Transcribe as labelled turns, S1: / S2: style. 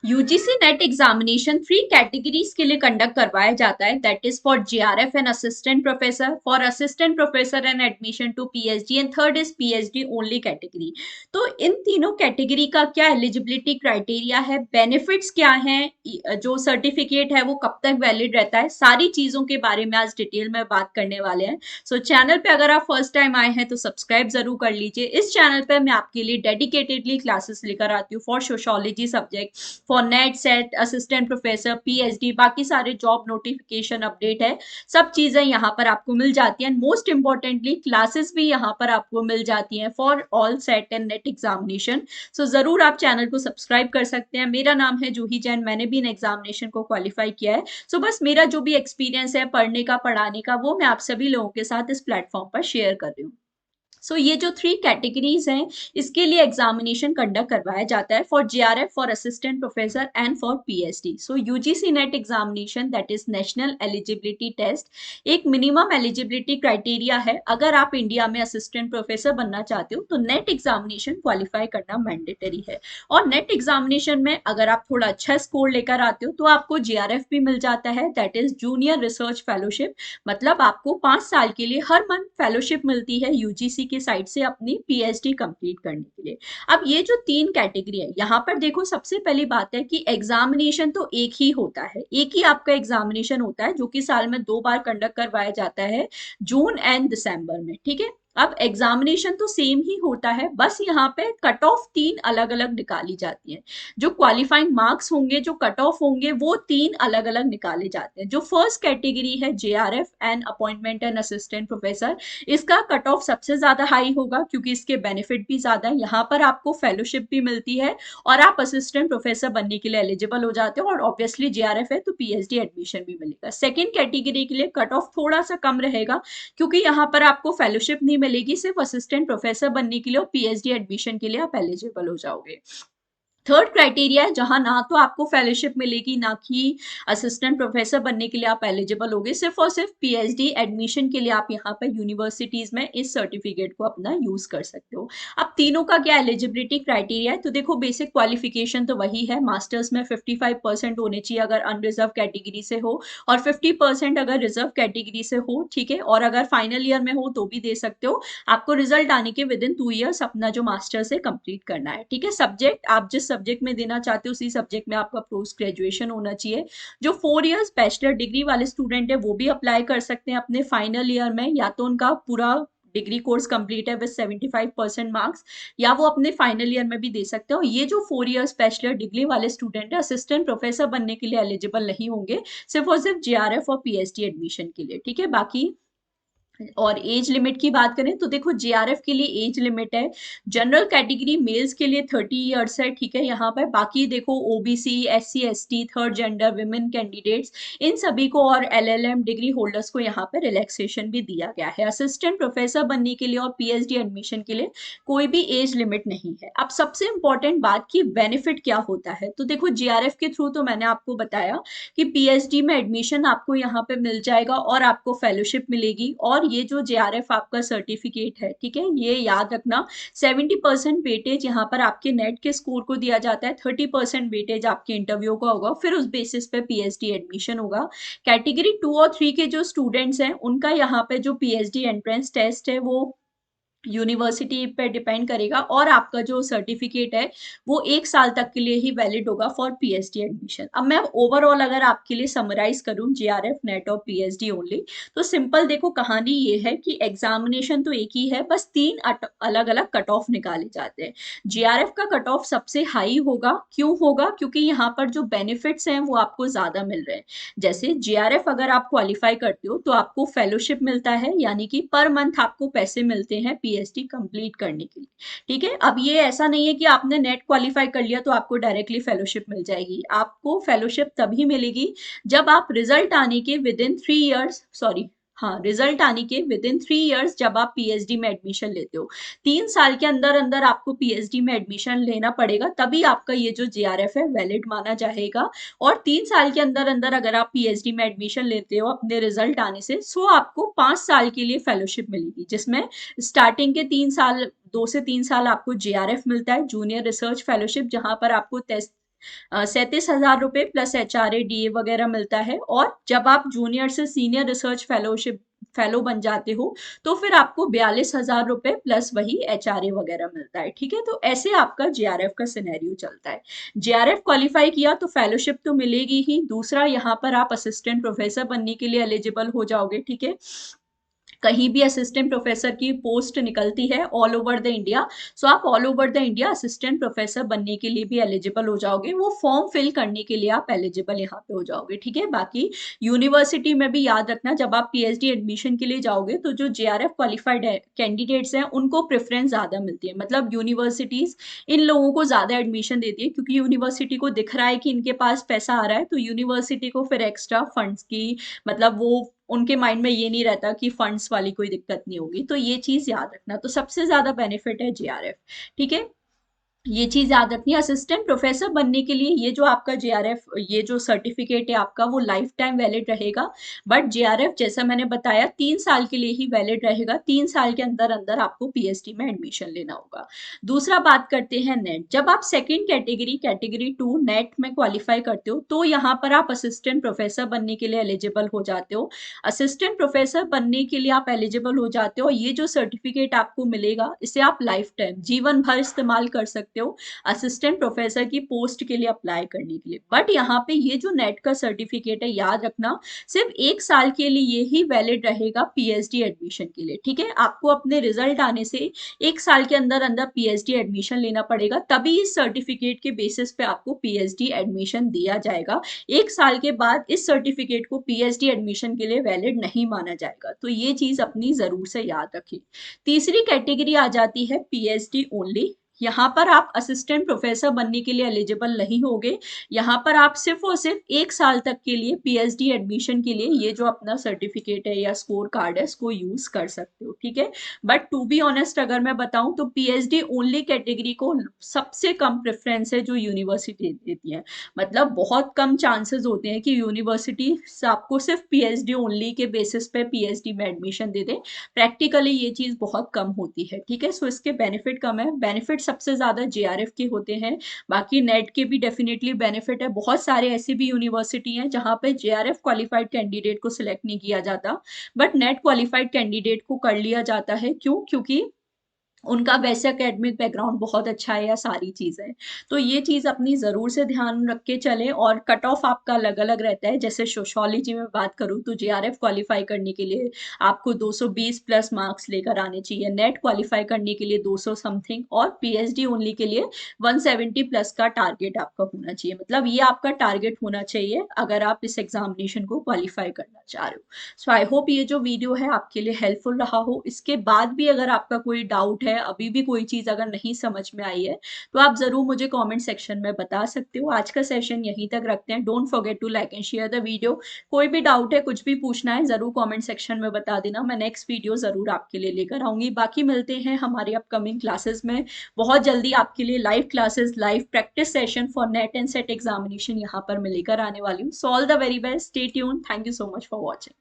S1: UGC NET examination 3 categories के लिए conduct करवाया जाता है, that is for JRF and assistant professor, for assistant professor and admission to PhD, and third is PhD only category. तो इन तीनों category का क्या एलिजिबिलिटी क्राइटेरिया है, बेनिफिट्स क्या हैं, जो सर्टिफिकेट है वो कब तक वैलिड रहता है, सारी चीजों के बारे में आज डिटेल में बात करने वाले हैं। सो चैनल पे अगर आप फर्स्ट टाइम आए हैं तो सब्सक्राइब जरूर कर लीजिए। इस चैनल पे मैं आपके लिए डेडिकेटेडली क्लासेस लेकर आती हूँ for sociology subject, for net set, assistant professor, PhD, बाकी सारे जॉब नोटिफिकेशन अपडेट है, सब चीजें यहाँ पर आपको मिल जाती हैं। मोस्ट इंपॉर्टेंटली क्लासेस भी यहाँ पर आपको मिल जाती हैं for all SET and NET examination. So जरूर आप चैनल को सब्सक्राइब कर सकते हैं। मेरा नाम है जूही जैन, मैंने भी इन एग्जामिनेशन को क्वालिफाई किया है। सो बस मेरा जो भी एक्सपीरियंस है पढ़ने का, पढ़ाने का, वो मैं आप सभी लोगों के साथ इस प्लेटफॉर्म पर शेयर कर रही हूँ। ये जो 3 कैटेगरीज हैं, इसके लिए एग्जामिनेशन कंडक्ट करवाया जाता है for JRF, for assistant professor and for PhD. UGC NET examination, that is national eligibility test, एक मिनिमम एलिजिबिलिटी क्राइटेरिया है। अगर आप इंडिया में असिस्टेंट प्रोफेसर बनना चाहते हो तो नेट एग्जामिनेशन क्वालिफाई करना मैंडेटरी है। और नेट एग्जामिनेशन में अगर आप थोड़ा अच्छा स्कोर लेकर आते हो तो आपको जेआरएफ भी मिल जाता है, that is junior research fellowship. मतलब आपको 5 साल के लिए हर मंथ फेलोशिप मिलती है यूजीसी की साइड से अपनी पीएचडी कंप्लीट करने के लिए। अब ये जो 3 कैटेगरी है, यहाँ पर देखो सबसे पहली बात है कि एग्जामिनेशन तो एक ही होता है, एक ही आपका एग्जामिनेशन होता है जो कि साल में 2 बार कंडक्ट करवाया जाता है, जून एंड दिसंबर में, ठीक है। अब एग्जामिनेशन तो सेम ही होता है, बस यहाँ पे कट ऑफ 3 अलग अलग निकाली जाती है। जो क्वालिफाइंग मार्क्स होंगे, जो कट ऑफ होंगे, वो 3 अलग अलग निकाले जाते हैं। जो फर्स्ट कैटेगरी है JRF and appointment and assistant professor, इसका कट ऑफ सबसे ज्यादा हाई होगा क्योंकि इसके बेनिफिट भी ज्यादा है। यहाँ पर आपको फेलोशिप भी मिलती है और आप असिस्टेंट प्रोफेसर बनने के लिए एलिजिबल हो जाते हो, और ऑब्वियसली जेआरएफ है तो पीएचडी एडमिशन भी मिलेगा। सेकेंड कैटेगरी के लिए कट ऑफ थोड़ा सा कम रहेगा क्योंकि यहाँ पर आपको फेलोशिप नहीं मिलेगी, सिर्फ असिस्टेंट प्रोफेसर बनने के लिए और पीएचडी एडमिशन के लिए आप एलिजिबल हो जाओगे। थर्ड क्राइटेरिया है जहां ना तो आपको फेलोशिप मिलेगी, ना कि असिस्टेंट प्रोफेसर बनने के लिए आप एलिजिबल होगे, सिर्फ और सिर्फ पीएचडी एडमिशन के लिए आप यहाँ पर यूनिवर्सिटीज में इस सर्टिफिकेट को अपना यूज कर सकते हो। अब तीनों का क्या एलिजिबिलिटी क्राइटेरिया है, तो देखो बेसिक क्वालिफिकेशन तो वही है, मास्टर्स में 55% होने चाहिए अगर अनरिजर्व कैटेगरी से हो, और 50% अगर रिजर्व कैटेगरी से हो, ठीक है। और अगर फाइनल ईयर में हो तो भी दे सकते हो। आपको रिजल्ट आने के विद इन 2 ईयर्स अपना जो मास्टर्स है कंप्लीट करना है, ठीक है। सब्जेक्ट आप जिस सब्जेक्ट में देना चाहते हो उसी सब्जेक्ट में आपका पोस्ट ग्रेजुएशन होना चाहिए। जो 4 इयर्स बैचलर डिग्री वाले स्टूडेंट है वो भी अप्लाई कर सकते हैं अपने फाइनल ईयर में, या तो उनका पूरा डिग्री कोर्स कंप्लीट है विद 75% मार्क्स, या वो अपने फाइनल ईयर में भी दे सकते हो। ये जो 4 इयर्स बैचलर डिग्री वाले स्टूडेंट है असिस्टेंट प्रोफेसर बनने के लिए एलिजिबल नहीं होंगे, सिर्फ और सिर्फ जेआरएफ और पीएचडी एडमिशन के लिए, ठीक है। बाकी और एज लिमिट की बात करें तो देखो जेआरएफ के लिए एज लिमिट है, जनरल कैटेगरी मेल्स के लिए 30 इयर्स है, ठीक है। यहाँ पर बाकी देखो OBC, SC ST, third gender, women candidates, इन सभी को और एलएलएम डिग्री होल्डर्स को यहाँ पर रिलैक्सेशन भी दिया गया है। असिस्टेंट प्रोफेसर बनने के लिए और पीएचडी एडमिशन के लिए कोई भी एज लिमिट नहीं है। अब सबसे इंपॉर्टेंट बात की बेनिफिट क्या होता है, तो देखो जेआरएफ के थ्रू तो मैंने आपको बताया कि पीएचडी में एडमिशन आपको यहाँ पे मिल जाएगा और आपको फेलोशिप मिलेगी। और ये जो जेआरएफ आपका सर्टिफिकेट है, ठीक है, ये याद रखना 70% वेटेज यहाँ पर आपके नेट के स्कोर को दिया जाता है, 30% वेटेज आपके इंटरव्यू का होगा, फिर उस बेसिस पे पीएचडी एडमिशन होगा। कैटेगरी 2 और 3 के जो स्टूडेंट्स हैं उनका यहाँ पे जो पीएचडी एंट्रेंस टेस्ट है वो यूनिवर्सिटी पे डिपेंड करेगा, और आपका जो सर्टिफिकेट है वो 1 साल तक के लिए ही वैलिड होगा फॉर पीएचडी एडमिशन। अब मैं ओवरऑल अगर आपके लिए समराइज करूं जेआरएफ नेट और पीएचडी ओनली, तो सिंपल देखो कहानी ये है कि एग्जामिनेशन तो एक ही है, बस 3 अलग अलग कट ऑफ निकाले जाते हैं। जेआरएफ का कट ऑफ सबसे हाई होगा, क्यों होगा, क्योंकि यहाँ पर जो बेनिफिट्स हैं वो आपको ज्यादा मिल रहे हैं। जैसे जेआरएफ अगर आप क्वालिफाई करते हो तो आपको फेलोशिप मिलता है, यानी कि पर मंथ आपको पैसे मिलते हैं पीएचडी कंप्लीट करने के लिए, ठीक है। अब ये ऐसा नहीं है कि आपने नेट क्वालिफाई कर लिया तो आपको डायरेक्टली फेलोशिप मिल जाएगी। आपको फेलोशिप तभी मिलेगी जब आप रिजल्ट आने के विद इन 3 इयर्स, सॉरी हाँ, रिजल्ट आने के विद इन 3 इयर्स जब आप पीएचडी में एडमिशन लेते हो, 3 साल के अंदर अंदर आपको पीएचडी में एडमिशन लेना पड़ेगा, तभी आपका ये जो जेआरएफ है वैलिड माना जाएगा। और 3 साल के अंदर अंदर अगर आप पीएचडी में एडमिशन लेते हो अपने रिजल्ट आने से, सो आपको 5 साल के लिए फेलोशिप मिलेगी, जिसमें स्टार्टिंग के 3 साल, 2 से 3 साल आपको जेआरएफ मिलता है, जूनियर रिसर्च फेलोशिप, जहां पर आपको टेस्ट ₹37,000 प्लस HRA DA वगैरह मिलता है। और जब आप जूनियर से सीनियर रिसर्च फेलो बन जाते हो तो फिर आपको ₹42,000 प्लस वही HRA वगैरह मिलता है। ठीक है, तो ऐसे आपका JRF का सिनेरियो चलता है। JRF क्वालिफाई किया तो फेलोशिप तो मिलेगी ही, दूसरा यहाँ पर आप असिस्टेंट प्रोफेसर बनने के लिए एलिजिबल हो जाओगे। ठीक है, कहीं भी असिस्टेंट प्रोफेसर की पोस्ट निकलती है ऑल ओवर द इंडिया, सो आप all over the India assistant professor बनने के लिए भी एलिजिबल हो जाओगे। वो फॉर्म फिल करने के लिए आप एलिजिबल यहाँ पे हो जाओगे। ठीक है, बाकी यूनिवर्सिटी में भी याद रखना, जब आप PhD एडमिशन के लिए जाओगे तो जो JRF क्वालिफाइड कैंडिडेट्स हैं उनको प्रेफरेंस ज़्यादा मिलती है। मतलब यूनिवर्सिटीज़ इन लोगों को ज़्यादा एडमिशन देती है, क्योंकि यूनिवर्सिटी को दिख रहा है कि इनके पास पैसा आ रहा है, तो यूनिवर्सिटी को फिर एक्स्ट्रा फंड्स की, मतलब वो उनके माइंड में ये नहीं रहता कि फंड्स वाली कोई दिक्कत नहीं होगी। तो ये चीज याद रखना, तो सबसे ज्यादा बेनिफिट है JRF। ठीक है, ये चीज याद रखनी है। असिस्टेंट प्रोफेसर बनने के लिए ये जो आपका JRF, ये जो सर्टिफिकेट है आपका, वो लाइफ टाइम वैलिड रहेगा। बट JRF जैसा मैंने बताया 3 साल के लिए ही वैलिड रहेगा। 3 साल के अंदर अंदर आपको PhD में एडमिशन लेना होगा। दूसरा बात करते हैं नेट। जब आप सेकेंड कैटेगरी 2 नेट में क्वालिफाई करते हो तो यहाँ पर आप असिस्टेंट प्रोफेसर बनने के लिए एलिजिबल हो जाते हो। असिस्टेंट प्रोफेसर बनने के लिए आप एलिजिबल हो जाते हो। ये जो सर्टिफिकेट आपको मिलेगा इसे आप लाइफ टाइम, जीवन भर इस्तेमाल कर सकते हो असिस्टेंट प्रोफेसर की पोस्ट के लिए अप्लाई करने के लिए। बट यहाँ पे ये जो नेट का सर्टिफिकेट है, याद रखना सिर्फ 1 साल के लिए ही वैलिड रहेगा PhD एडमिशन के लिए। ठीक है, आपको अपने रिजल्ट आने से 1 साल के अंदर अंदर PhD एडमिशन लेना पड़ेगा, तभी इस सर्टिफिकेट के बेसिस पे आपको PhD एडमिशन दिया जाएगा। 1 साल के बाद इस सर्टिफिकेट को PhD एडमिशन के लिए वैलिड नहीं माना जाएगा। तो ये चीज अपनी जरूर से याद रखें। तीसरी कैटेगरी आ जाती है PhD ओनली। यहाँ पर आप असिस्टेंट प्रोफेसर बनने के लिए एलिजिबल नहीं होगे। यहाँ पर आप सिर्फ और सिर्फ 1 साल तक के लिए PhD एडमिशन के लिए ये जो अपना सर्टिफिकेट है या स्कोर कार्ड है इसको यूज कर सकते हो। ठीक है, बट टू बी ऑनेस्ट अगर मैं बताऊं तो PhD ओनली कैटेगरी को सबसे कम प्रेफरेंस है जो यूनिवर्सिटी देती है। मतलब बहुत कम चांसेस होते हैं कि यूनिवर्सिटी आपको सिर्फ PhD ओनली के बेसिस पे PhD में एडमिशन दे दे। प्रैक्टिकली ये चीज बहुत कम होती है। ठीक है, सो इसके बेनिफिट कम है। बेनिफिट सबसे ज्यादा JRF के होते हैं। बाकी नेट के भी डेफिनेटली बेनिफिट है। बहुत सारे ऐसे भी यूनिवर्सिटी हैं जहां पे JRF क्वालिफाइड कैंडिडेट को सिलेक्ट नहीं किया जाता, बट नेट क्वालिफाइड कैंडिडेट को कर लिया जाता है। क्यों? क्योंकि उनका वैसे एकेडमिक बैकग्राउंड बहुत अच्छा है या सारी चीजें। तो ये चीज अपनी जरूर से ध्यान रख के चले। और कट ऑफ आपका अलग अलग रहता है। जैसे सोशोलॉजी में बात करूँ तो JRF क्वालिफाई करने के लिए आपको 220 प्लस मार्क्स लेकर आने चाहिए, नेट क्वालिफाई करने के लिए 200 समथिंग, और PhD ओनली के लिए 170 प्लस का टारगेट आपका होना चाहिए। मतलब ये आपका टारगेट होना चाहिए अगर आप इस एग्जामिनेशन को क्वालिफाई करना चाह रहे हो। सो आई होप ये जो वीडियो है आपके लिए हेल्पफुल रहा हो। इसके बाद भी अगर आपका कोई डाउट है, अभी भी कोई चीज अगर नहीं समझ में आई है, तो आप जरूर मुझे कमेंट सेक्शन में बता सकते हो। आज का सेशन यहीं तक रखते हैं। Don't forget to like and share the video. कोई भी डाउट है, कुछ भी पूछना है, जरूर कमेंट सेक्शन में बता देना। मैं नेक्स्ट वीडियो जरूर आपके लिए लेकर आऊंगी। बाकी मिलते हैं हमारी अपकमिंग क्लासेस में। बहुत जल्दी आपके लिए live classes, live practice session for net and set examination यहाँ पर मैं लेकर आने वाली हूँ। So all the very best, stay tuned, thank you so much for watching.